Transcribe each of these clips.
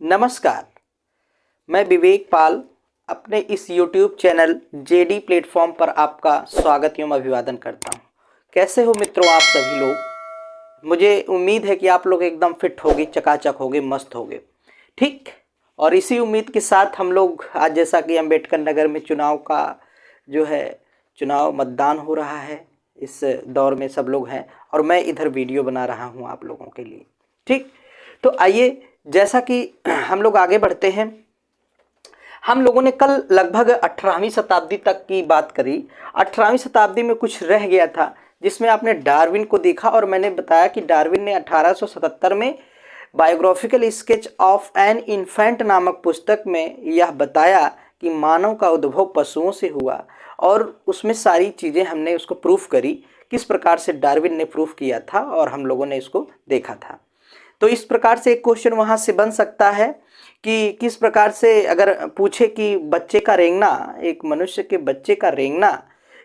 नमस्कार। मैं विवेक पाल अपने इस YouTube चैनल जेडी प्लेटफॉर्म पर आपका स्वागत एवं अभिवादन करता हूं। कैसे हो मित्रों आप सभी लोग? मुझे उम्मीद है कि आप लोग एकदम फिट होगे, चकाचक होगे, मस्त होगे। ठीक, और इसी उम्मीद के साथ हम लोग आज जैसा कि अम्बेडकर नगर में चुनाव का जो है चुनाव मतदान हो रहा है, इस दौर में सब लोग हैं और मैं इधर वीडियो बना रहा हूं आप लोगों के लिए। ठीक, तो आइए जैसा कि हम लोग आगे बढ़ते हैं। हम लोगों ने कल लगभग 18वीं शताब्दी तक की बात करी। 18वीं शताब्दी में कुछ रह गया था जिसमें आपने डार्विन को देखा और मैंने बताया कि डार्विन ने 1877 में biographical sketch of an infant नामक पुस्तक में यह बताया कि मानव का उद्भव पशुओं से हुआ और उसमें सारी चीज़ें हमने उसको प्रूफ करी, किस प्रकार से डार्विन ने प्रूफ किया था और हम लोगों ने इसको देखा था। तो इस प्रकार से एक क्वेश्चन वहाँ से बन सकता है कि किस प्रकार से अगर पूछे कि बच्चे का रेंगना, एक मनुष्य के बच्चे का रेंगना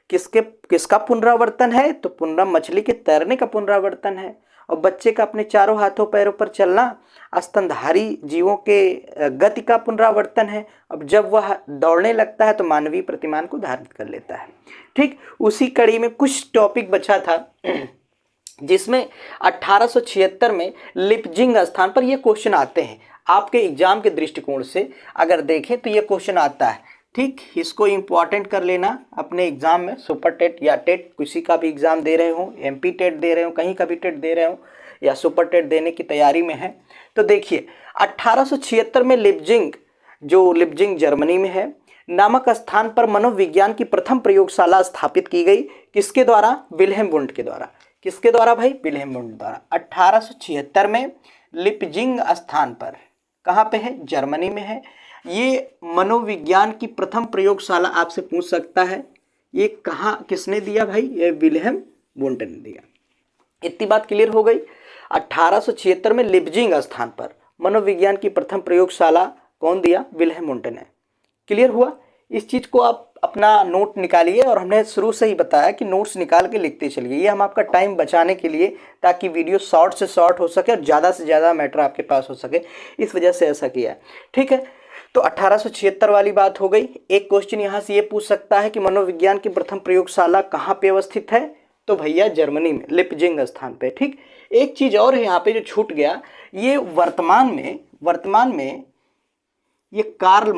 किसका पुनरावर्तन है, तो पुनरा मछली के तैरने का पुनरावर्तन है। और बच्चे का अपने चारों हाथों पैरों पर चलना स्तनधारी जीवों के गति का पुनरावर्तन है। अब जब वह दौड़ने लगता है तो मानवीय प्रतिमान को धारित कर लेता है। ठीक, उसी कड़ी में कुछ टॉपिक बचा था जिसमें 1876 में लिपजिंग स्थान पर ये क्वेश्चन आते हैं। आपके एग्जाम के दृष्टिकोण से अगर देखें तो ये क्वेश्चन आता है। ठीक, इसको इम्पॉर्टेंट कर लेना अपने एग्जाम में। सुपर टेट या टेट किसी का भी एग्जाम दे रहे हो, एमपी टेट दे रहे हो, कहीं का भी टेट दे रहे हो या सुपर टेट देने की तैयारी में है तो देखिए 1876 में लिपजिंग जर्मनी में है नामक स्थान पर मनोविज्ञान की प्रथम प्रयोगशाला स्थापित की गई। किसके द्वारा? विल्हेम वुंड के द्वारा। किसके द्वारा भाई? विल्हेम वुंड द्वारा। 1876 में लिपजिंग स्थान पर, कहाँ पे है? जर्मनी में है। ये मनोविज्ञान की प्रथम प्रयोगशाला आपसे पूछ सकता है, ये कहाँ किसने दिया भाई? ये विल्हेम वुंड ने दिया। इतनी बात क्लियर हो गई। 1876 में लिपजिंग स्थान पर मनोविज्ञान की प्रथम प्रयोगशाला कौन दिया? विल्हेम वुंड ने। क्लियर हुआ? इस चीज़ को आप अपना नोट निकालिए और हमने शुरू से ही बताया कि नोट्स निकाल के लिखते चलिए। ये हम आपका टाइम बचाने के लिए, ताकि वीडियो शॉर्ट से शॉर्ट हो सके और ज़्यादा से ज़्यादा मैटर आपके पास हो सके, इस वजह से ऐसा किया है। ठीक है, तो 1876 वाली बात हो गई। एक क्वेश्चन यहाँ से ये पूछ सकता है कि मनोविज्ञान की प्रथम प्रयोगशाला कहाँ पे अवस्थित है? तो भैया जर्मनी में, लिपजिंग स्थान पे। ठीक, एक चीज़ और है यहाँ पे जो छूट गया, ये वर्तमान में ये कार्ल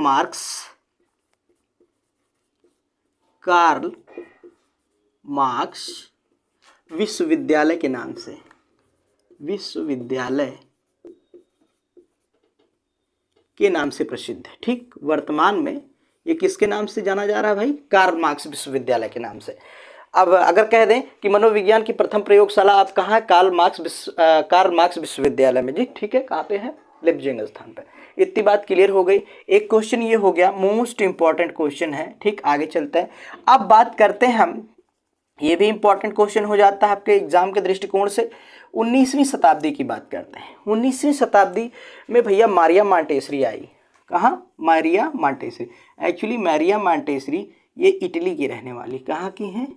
मार्क्स विश्वविद्यालय के नाम से, विश्वविद्यालय के नाम से प्रसिद्ध है। ठीक, वर्तमान में ये किसके नाम से जाना जा रहा है भाई? कार्ल मार्क्स विश्वविद्यालय के नाम से। अब अगर कह दें कि मनोविज्ञान की प्रथम प्रयोगशाला आप कहाँ है? कार्ल मार्क्स विश्वविद्यालय में। जी ठीक है, कहाँ पे है? लिपजिंग स्थान पे। इतनी बात क्लियर हो गई। एक क्वेश्चन ये हो गया, मोस्ट इंपॉर्टेंट क्वेश्चन है। ठीक, आगे चलते हैं। अब बात करते हैं हम, ये भी इंपॉर्टेंट क्वेश्चन हो जाता है आपके एग्जाम के दृष्टिकोण से। 19वीं शताब्दी की बात करते हैं। 19वीं शताब्दी में भैया मारिया मॉन्टेसरी आई। कहाँ? Maria Montessori. Actually Maria Montessori ये इटली की रहने वाली, कहाँ की हैं?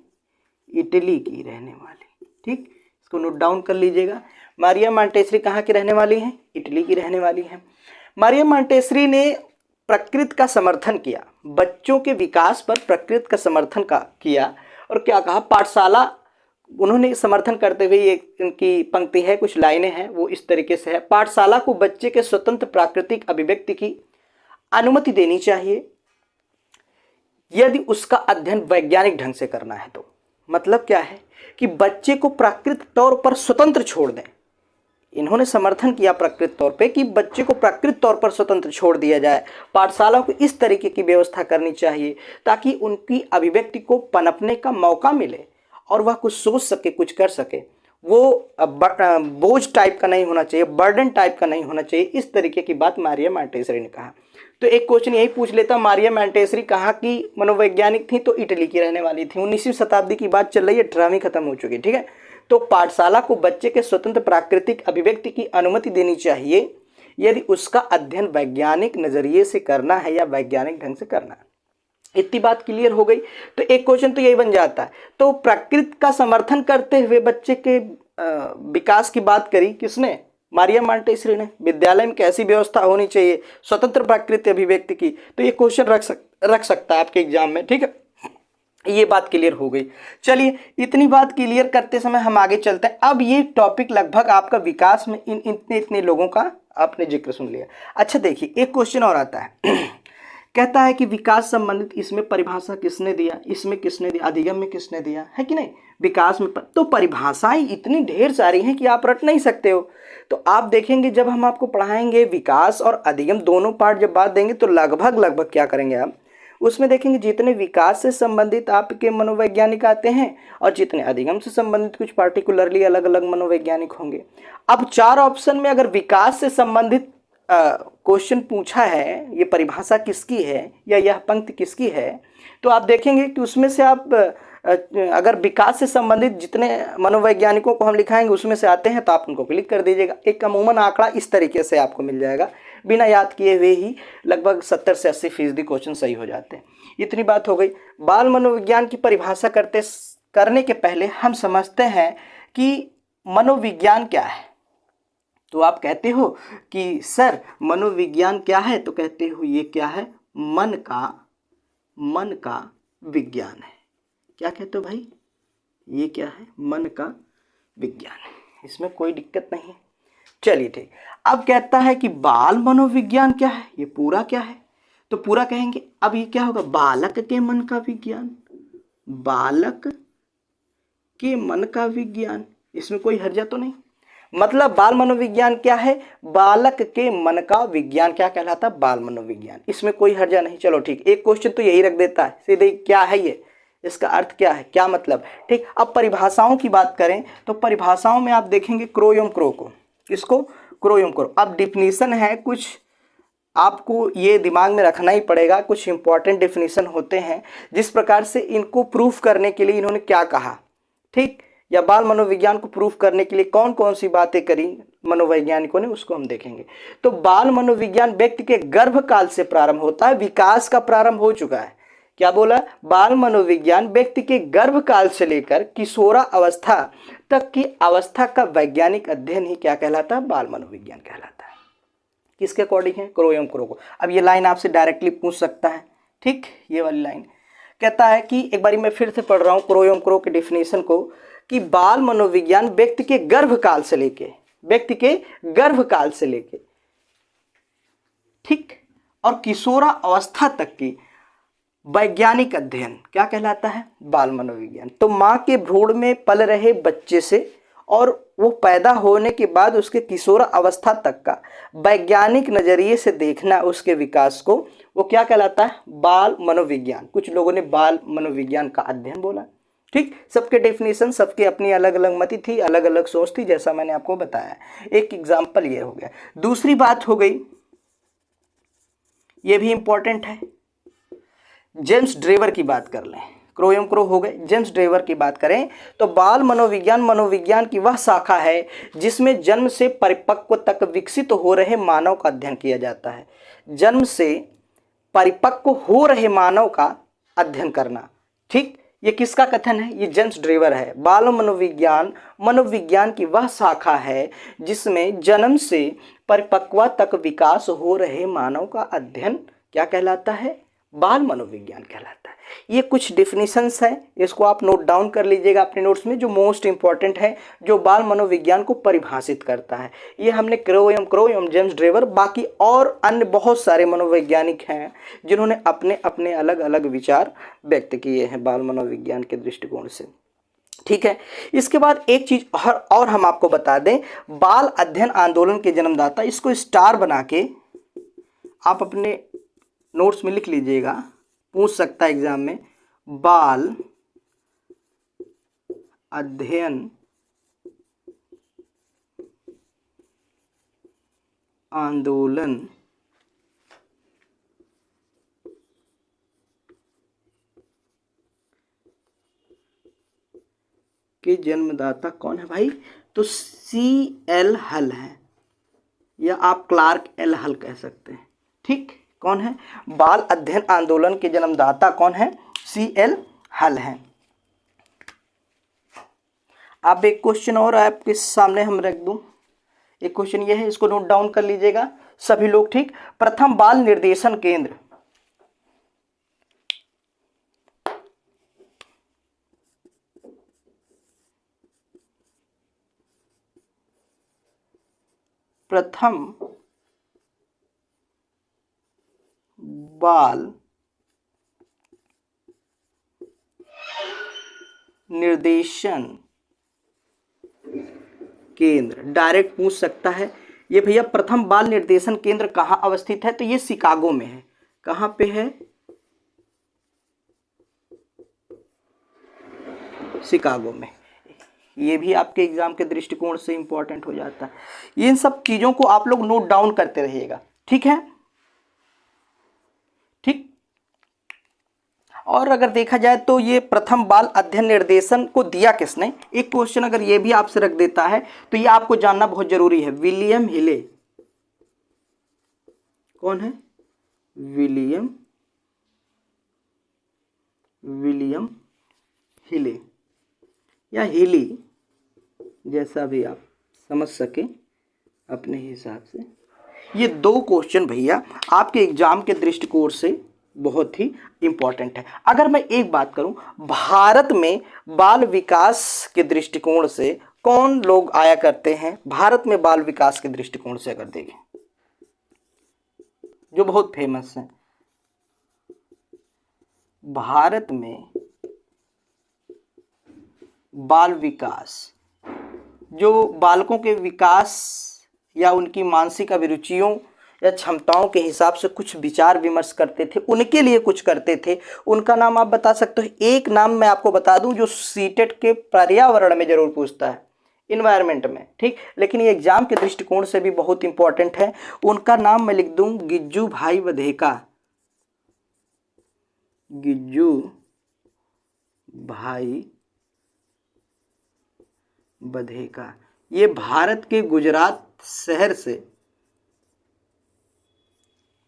इटली की रहने वाली। ठीक, इसको नोट डाउन कर लीजिएगा। मारिया मॉन्टेसरी कहाँ की रहने वाली हैं? इटली की रहने वाली हैं। मारिया मॉन्टेसरी ने प्रकृति का समर्थन किया, बच्चों के विकास पर प्रकृति का समर्थन किया और क्या कहा? पाठशाला, उन्होंने समर्थन करते हुए एक उनकी पंक्ति है, कुछ लाइनें हैं, वो इस तरीके से है। पाठशाला को बच्चे के स्वतंत्र प्राकृतिक अभिव्यक्ति की अनुमति देनी चाहिए यदि उसका अध्ययन वैज्ञानिक ढंग से करना है तो। मतलब क्या है कि बच्चे को प्राकृतिक तौर पर स्वतंत्र छोड़ दें। इन्होंने समर्थन किया प्राकृतिक तौर पे कि बच्चे को प्राकृतिक तौर पर स्वतंत्र छोड़ दिया जाए। पाठशाला को इस तरीके की व्यवस्था करनी चाहिए ताकि उनकी अभिव्यक्ति को पनपने का मौका मिले और वह कुछ सोच सके, कुछ कर सके। वो बोझ टाइप का नहीं होना चाहिए, बर्डन टाइप का नहीं होना चाहिए। इस तरीके की बात मारिया मॉन्टेसरी ने कहा। तो एक क्वेश्चन यही पूछ लेता, मारिया मॉन्टेसरी कहाँ की मनोवैज्ञानिक थी? तो इटली की रहने वाली थी। 19वीं शताब्दी की बात चल रही है, 18वीं खत्म हो चुकी है। ठीक है, तो पाठशाला को बच्चे के स्वतंत्र प्राकृतिक अभिव्यक्ति की अनुमति देनी चाहिए यदि उसका अध्ययन वैज्ञानिक नजरिए से करना है या वैज्ञानिक ढंग से करना है। इतनी बात क्लियर हो गई। तो एक क्वेश्चन तो यही बन जाता है। तो प्रकृति का समर्थन करते हुए बच्चे के विकास की बात करी किसने? मारिया मॉन्टेसरी ने। विद्यालय में कैसी व्यवस्था होनी चाहिए, स्वतंत्र प्रकृति अभिव्यक्ति की। तो ये क्वेश्चन रख सकता है आपके एग्जाम में, ठीक है। ये बात क्लियर हो गई। चलिए, इतनी बात क्लियर करते समय हम आगे चलते हैं। अब ये टॉपिक लगभग आपका विकास में इन इतने लोगों का आपने जिक्र सुन लिया। अच्छा देखिए, एक क्वेश्चन और आता है कहता है कि विकास संबंधित इसमें परिभाषा किसने दिया, इसमें किसने दिया, अधिगम में किसने दिया, है कि नहीं। विकास में तो परिभाषाएं इतनी ढेर सारी हैं कि आप रट नहीं सकते हो। तो आप देखेंगे जब हम आपको पढ़ाएंगे विकास और अधिगम दोनों पार्ट जब बात देंगे तो लगभग क्या करेंगे आप, उसमें देखेंगे जितने विकास से संबंधित आपके मनोवैज्ञानिक आते हैं और जितने अधिगम से संबंधित कुछ पार्टिकुलरली अलग अलग मनोवैज्ञानिक होंगे। अब 4 ऑप्शन में अगर विकास से संबंधित क्वेश्चन पूछा है, ये परिभाषा किसकी है या यह पंक्ति किसकी है, तो आप देखेंगे कि उसमें से आप अगर विकास से संबंधित जितने मनोवैज्ञानिकों को हम लिखाएंगे उसमें से आते हैं तो आप उनको क्लिक कर दीजिएगा। एक अमूमन आंकड़ा इस तरीके से आपको मिल जाएगा, बिना याद किए हुए ही लगभग 70 से 80% क्वेश्चन सही हो जाते हैं। इतनी बात हो गई। बाल मनोविज्ञान की परिभाषा करने के पहले हम समझते हैं कि मनोविज्ञान क्या है। तो आप कहते हो कि सर मनोविज्ञान क्या है, तो कहते हो ये क्या है, मन का विज्ञान है। क्या कहते हो भाई, ये क्या है, मन का विज्ञान है, इसमें कोई दिक्कत नहीं है। चलिए ठीक, अब कहता है कि बाल मनोविज्ञान क्या है, ये पूरा क्या है, तो पूरा कहेंगे। अब ये क्या होगा, बालक के मन का विज्ञान, बालक के मन का विज्ञान, इसमें कोई हर्जा तो नहीं। मतलब बाल मनोविज्ञान क्या है, बालक के मन का विज्ञान क्या कहलाता है, बाल मनोविज्ञान, इसमें कोई हर्जा नहीं। चलो ठीक, एक क्वेश्चन तो यही रख देता है सीधे, क्या है ये, इसका अर्थ क्या है, क्या मतलब, ठीक। अब परिभाषाओं की बात करें तो परिभाषाओं में आप देखेंगे क्रो एवं क्रो को, इसको क्रो एवं क्रो। अब डिफिनीशन है कुछ, आपको ये दिमाग में रखना ही पड़ेगा, कुछ इंपॉर्टेंट डिफिनीशन होते हैं जिस प्रकार से इनको प्रूफ करने के लिए इन्होंने क्या कहा, ठीक, या बाल मनोविज्ञान को प्रूफ करने के लिए कौन कौन सी बातें करी मनोवैज्ञानिकों ने, उसको हम देखेंगे। तो बाल मनोविज्ञान व्यक्ति के गर्भकाल से प्रारंभ होता है, विकास का प्रारंभ हो चुका है। क्या बोला, बाल मनोविज्ञान व्यक्ति के गर्भकाल से लेकर किशोरा अवस्था तक की अवस्था का वैज्ञानिक अध्ययन ही क्या कहलाता है, बाल मनोविज्ञान कहलाता है। किसके अकॉर्डिंग है, क्रो एवं क्रो को। अब ये लाइन आपसे डायरेक्टली पूछ सकता है, ठीक, ये वाली लाइन कहता है कि, एक बारी मैं फिर से पढ़ रहा हूँ क्रो एवं क्रो के डिफिनेशन को, कि बाल मनोविज्ञान व्यक्ति के गर्भकाल से लेके, ठीक, और किशोरा अवस्था तक की वैज्ञानिक अध्ययन क्या कहलाता है, बाल मनोविज्ञान। तो माँ के भ्रूण में पल रहे बच्चे से और वो पैदा होने के बाद उसके किशोर अवस्था तक का वैज्ञानिक नजरिए से देखना उसके विकास को, वो क्या कहलाता है, बाल मनोविज्ञान। कुछ लोगों ने बाल मनोविज्ञान का अध्ययन बोला, ठीक। सबके डेफिनेशन, सबकी अपनी अलग अलग मति थी, अलग अलग सोच थी, जैसा मैंने आपको बताया। एक एग्जाम्पल ये हो गया। दूसरी बात हो गई, ये भी इंपॉर्टेंट है, जेम्स ड्रेवर की बात कर लें, क्रो एवं क्रो हो गए। जेम्स ड्रेवर की बात करें तो बाल मनोविज्ञान की वह शाखा है जिसमें जन्म से परिपक्व तक विकसित हो रहे मानव का अध्ययन किया जाता है। जन्म से परिपक्व हो रहे मानव का अध्ययन करना, ठीक, ये किसका कथन है, ये जेम्स ड्रेवर है। बाल मनोविज्ञान की वह शाखा है जिसमें जन्म से परिपक्वता तक विकास हो रहे मानव का अध्ययन क्या कहलाता है, बाल मनोविज्ञान कहलाता है। ये कुछ डिफिनीशंस हैं, इसको आप नोट डाउन कर लीजिएगा अपने नोट्स में, जो मोस्ट इंपॉर्टेंट है, जो बाल मनोविज्ञान को परिभाषित करता है। ये हमने क्रो एवं जेम्स ड्रेवर, बाकी और अन्य बहुत सारे मनोवैज्ञानिक हैं जिन्होंने अपने अपने अलग अलग विचार व्यक्त किए हैं बाल मनोविज्ञान के दृष्टिकोण से, ठीक है। इसके बाद एक चीज और हम आपको बता दें, बाल अध्ययन आंदोलन के जन्मदाता, इसको स्टार बना के आप अपने नोट्स में लिख लीजिएगा, पूछ सकता है एग्जाम में, बाल अध्ययन आंदोलन के जन्मदाता कौन है भाई, तो C.L. हल है, या आप क्लार्क एल हल कह सकते हैं, ठीक। कौन है, बाल अध्ययन आंदोलन के जन्मदाता कौन है, C.L. हल है। अब एक क्वेश्चन और आपके सामने हम रख दूं, एक क्वेश्चन ये है, इसको नोट डाउन कर लीजिएगा सभी लोग। ठीक, प्रथम बाल निर्देशन केंद्र, प्रथम बाल निर्देशन केंद्र, डायरेक्ट पूछ सकता है ये भैया प्रथम बाल निर्देशन केंद्र कहाँ अवस्थित है, तो ये शिकागो में है। कहाँ पे है, शिकागो में। ये भी आपके एग्जाम के दृष्टिकोण से इंपॉर्टेंट हो जाता है। इन सब चीजों को आप लोग नोट डाउन करते रहिएगा, ठीक है। ठीक, और अगर देखा जाए तो ये प्रथम बाल अध्ययन निर्देशन को दिया किसने, एक क्वेश्चन अगर ये भी आपसे रख देता है तो ये आपको जानना बहुत जरूरी है। विलियम हिले, कौन है, विलियम हिले या हिली, जैसा भी आप समझ सके अपने हिसाब से। ये दो क्वेश्चन भैया आपके एग्जाम के दृष्टिकोण से बहुत ही इंपॉर्टेंट है। अगर मैं एक बात करूं, भारत में बाल विकास के दृष्टिकोण से कौन लोग आया करते हैं, भारत में बाल विकास के दृष्टिकोण से अगर देखें जो बहुत फेमस है, भारत में बाल विकास, जो बालकों के विकास या उनकी मानसिक अभिरुचियों या क्षमताओं के हिसाब से कुछ विचार विमर्श करते थे, उनके लिए कुछ करते थे, उनका नाम आप बता सकते हो। एक नाम मैं आपको बता दूं जो सीटेट के पर्यावरण में जरूर पूछता है, इन्वायरमेंट में, ठीक, लेकिन ये एग्जाम के दृष्टिकोण से भी बहुत इंपॉर्टेंट है। उनका नाम मैं लिख दूं गिज्जू भाई बधेका, गिज्जू भाई बधेका। ये भारत के गुजरात शहर से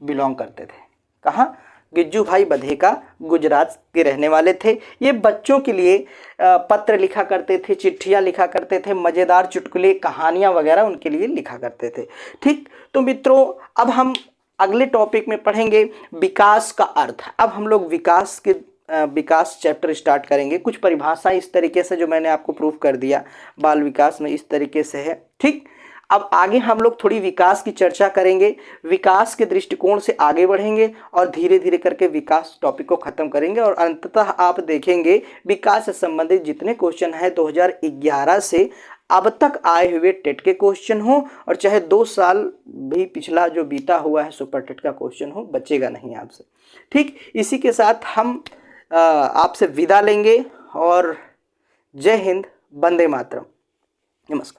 बिलोंग करते थे। कहाँ, गिज्जू भाई बधेका गुजरात के रहने वाले थे। ये बच्चों के लिए पत्र लिखा करते थे, चिट्ठियाँ लिखा करते थे, मज़ेदार चुटकुले कहानियाँ वगैरह उनके लिए लिखा करते थे। ठीक, तो मित्रों अब हम अगले टॉपिक में पढ़ेंगे विकास का अर्थ। अब हम लोग विकास चैप्टर स्टार्ट करेंगे। कुछ परिभाषा इस तरीके से जो मैंने आपको प्रूफ कर दिया बाल विकास में इस तरीके से है। ठीक, अब आगे हम लोग थोड़ी विकास की चर्चा करेंगे, विकास के दृष्टिकोण से आगे बढ़ेंगे और धीरे धीरे करके विकास टॉपिक को खत्म करेंगे और अंततः आप देखेंगे विकास से संबंधित जितने क्वेश्चन हैं 2011 से अब तक आए हुए टेट के क्वेश्चन हो और चाहे 2 साल भी पिछला जो बीता हुआ है सुपर टेट का क्वेश्चन हो, बचेगा नहीं आपसे। ठीक, इसी के साथ हम आपसे विदा लेंगे और जय हिंद, वंदे मातरम, नमस्कार।